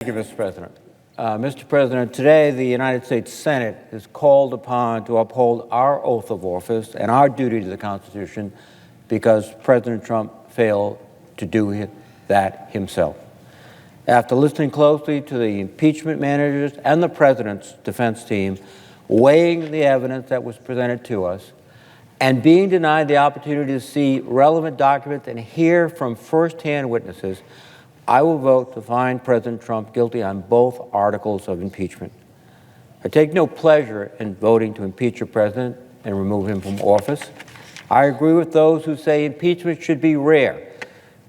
Thank you, Mr. President. Mr. President, today the United States Senate is called upon to uphold our oath of office and our duty to the Constitution because President Trump failed to do that himself. After listening closely to the impeachment managers and the President's defense team, weighing the evidence that was presented to us, and being denied the opportunity to see relevant documents and hear from firsthand witnesses, I will vote to find President Trump guilty on both articles of impeachment. I take no pleasure in voting to impeach a president and remove him from office. I agree with those who say impeachment should be rare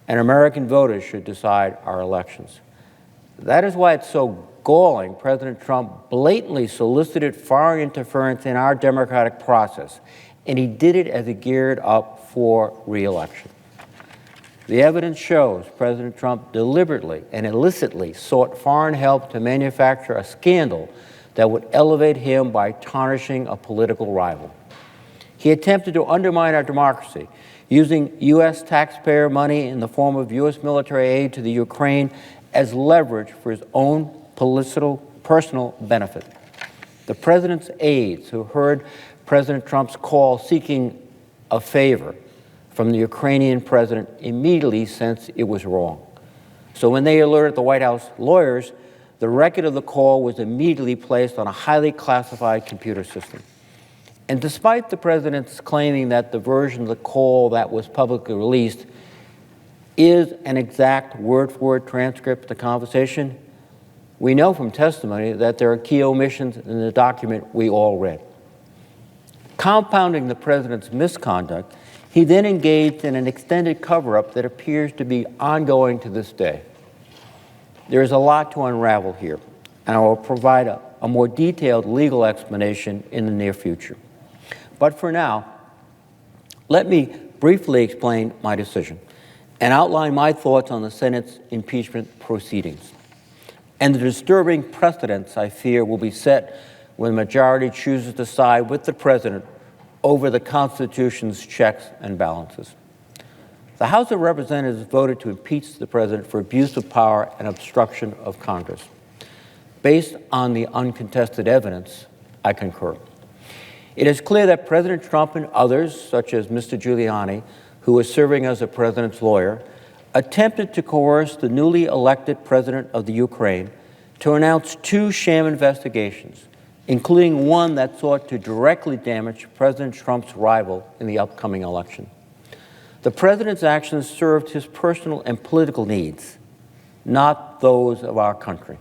and American voters should decide our elections. That is why it's so galling President Trump blatantly solicited foreign interference in our democratic process, and he did it as he geared up for re-election. The evidence shows President Trump deliberately and illicitly sought foreign help to manufacture a scandal that would elevate him by tarnishing a political rival. He attempted to undermine our democracy using U.S. taxpayer money in the form of U.S. military aid to the Ukraine as leverage for his own personal benefit. The president's aides, who heard President Trump's call seeking a favor from the Ukrainian president, immediately sensed it was wrong. So when they alerted the White House lawyers, the record of the call was immediately placed on a highly classified computer system. And despite the president's claiming that the version of the call that was publicly released is an exact word-for-word transcript of the conversation, we know from testimony that there are key omissions in the document we all read. Compounding the president's misconduct, he then engaged in an extended cover-up that appears to be ongoing to this day. There is a lot to unravel here, and I will provide a more detailed legal explanation in the near future. But for now, let me briefly explain my decision and outline my thoughts on the Senate's impeachment proceedings and the disturbing precedents I fear will be set when the majority chooses to side with the president over the Constitution's checks and balances. The House of Representatives voted to impeach the president for abuse of power and obstruction of Congress. Based on the uncontested evidence, I concur. It is clear that President Trump and others, such as Mr. Giuliani, who was serving as the president's lawyer, attempted to coerce the newly elected president of the Ukraine to announce two sham investigations, including one that sought to directly damage President Trump's rival in the upcoming election. The president's actions served his personal and political needs, not those of our country.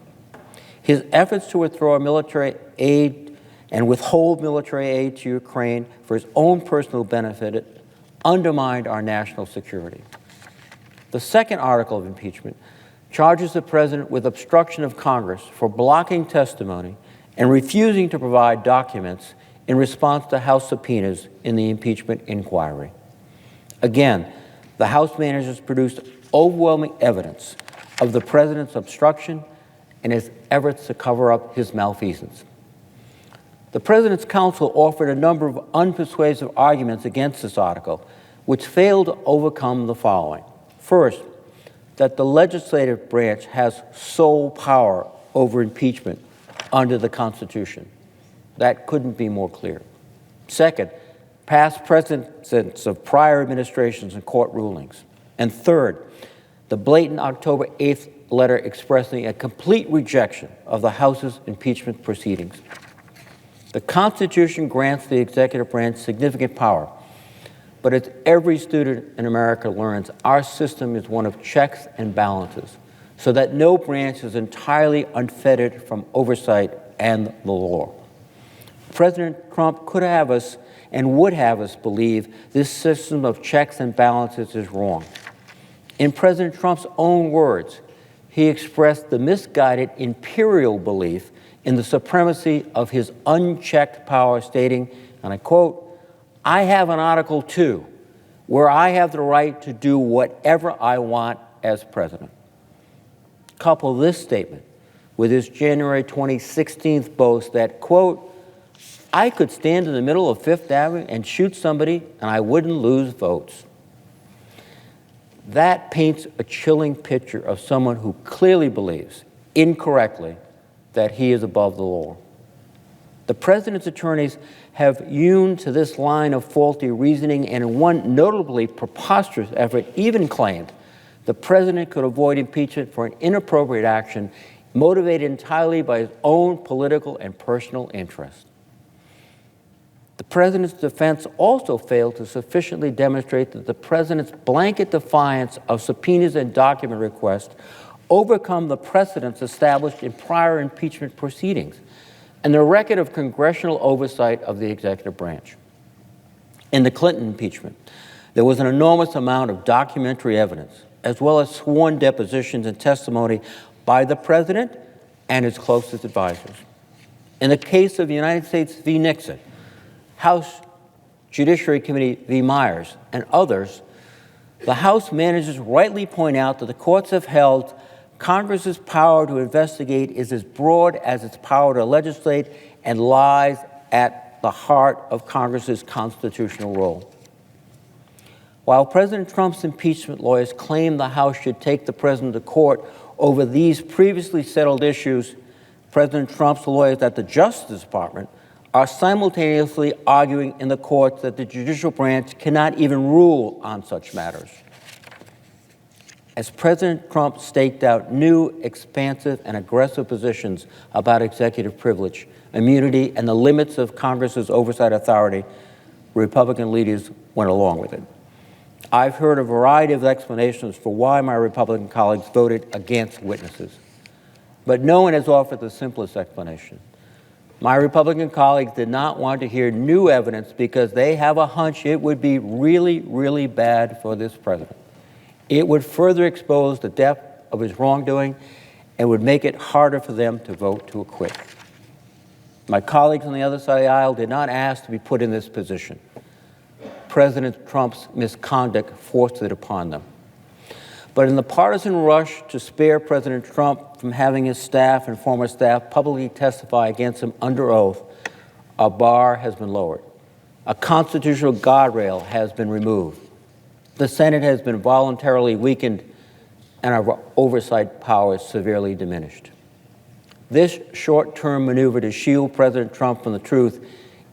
His efforts to withdraw military aid and withhold military aid to Ukraine for his own personal benefit undermined our national security. The second article of impeachment charges the president with obstruction of Congress for blocking testimony and refusing to provide documents in response to House subpoenas in the impeachment inquiry. Again, the House managers produced overwhelming evidence of the president's obstruction and his efforts to cover up his malfeasance. The president's counsel offered a number of unpersuasive arguments against this article, which failed to overcome the following. First, that the legislative branch has sole power over impeachment under the Constitution. That couldn't be more clear. Second, past precedents of prior administrations and court rulings. And third, the blatant October 8th letter expressing a complete rejection of the House's impeachment proceedings. The Constitution grants the executive branch significant power, but as every student in America learns, our system is one of checks and balances, so that no branch is entirely unfettered from oversight and the law. President Trump could have us and would have us believe this system of checks and balances is wrong. In President Trump's own words, he expressed the misguided imperial belief in the supremacy of his unchecked power, stating, and I quote, "I have an Article 2 where I have the right to do whatever I want as president." Couple this statement with his January 2016 boast that, quote, "I could stand in the middle of Fifth Avenue and shoot somebody and I wouldn't lose votes." That paints a chilling picture of someone who clearly believes incorrectly that he is above the law. The president's attorneys have hewn to this line of faulty reasoning, and in one notably preposterous effort, even claimed the president could avoid impeachment for an inappropriate action motivated entirely by his own political and personal interest. The president's defense also failed to sufficiently demonstrate that the president's blanket defiance of subpoenas and document requests overcome the precedents established in prior impeachment proceedings and the record of congressional oversight of the executive branch. In the Clinton impeachment, there was an enormous amount of documentary evidence, as well as sworn depositions and testimony by the president and his closest advisors. In the case of the United States v. Nixon, House Judiciary Committee v. Myers, and others, the House managers rightly point out that the courts have held Congress's power to investigate is as broad as its power to legislate and lies at the heart of Congress's constitutional role. While President Trump's impeachment lawyers claim the House should take the president to court over these previously settled issues, President Trump's lawyers at the Justice Department are simultaneously arguing in the courts that the judicial branch cannot even rule on such matters. As President Trump staked out new, expansive, and aggressive positions about executive privilege, immunity, and the limits of Congress's oversight authority, Republican leaders went along with it. I've heard a variety of explanations for why my Republican colleagues voted against witnesses, but no one has offered the simplest explanation. My Republican colleagues did not want to hear new evidence because they have a hunch it would be really, really bad for this president. It would further expose the depth of his wrongdoing and would make it harder for them to vote to acquit. My colleagues on the other side of the aisle did not ask to be put in this position. President Trump's misconduct forced it upon them. But in the partisan rush to spare President Trump from having his staff and former staff publicly testify against him under oath, a bar has been lowered. A constitutional guardrail has been removed. The Senate has been voluntarily weakened, and our oversight powers severely diminished. This short-term maneuver to shield President Trump from the truth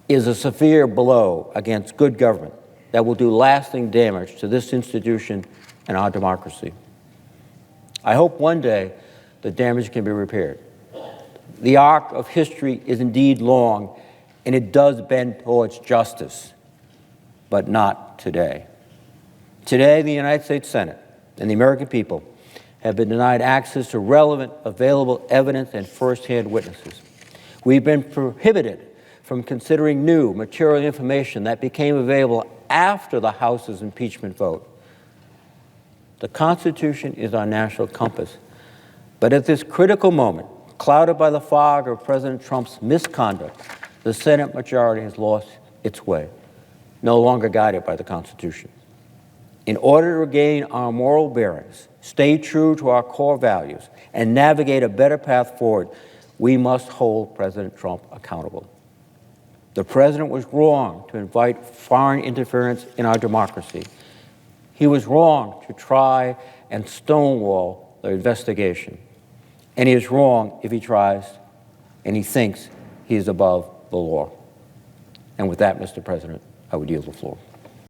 is a severe blow against good government that will do lasting damage to this institution and our democracy. I hope one day the damage can be repaired. The arc of history is indeed long, and it does bend towards justice, but not today. Today, the United States Senate and the American people have been denied access to relevant, available evidence and firsthand witnesses. We've been prohibited from considering new material information that became available after the House's impeachment vote. The Constitution is our national compass, but at this critical moment, clouded by the fog of President Trump's misconduct, the Senate majority has lost its way, no longer guided by the Constitution. In order to regain our moral bearings, stay true to our core values, and navigate a better path forward, we must hold President Trump accountable. The president was wrong to invite foreign interference in our democracy. He was wrong to try and stonewall the investigation. And he is wrong if he tries and he thinks he is above the law. And with that, Mr. President, I would yield the floor.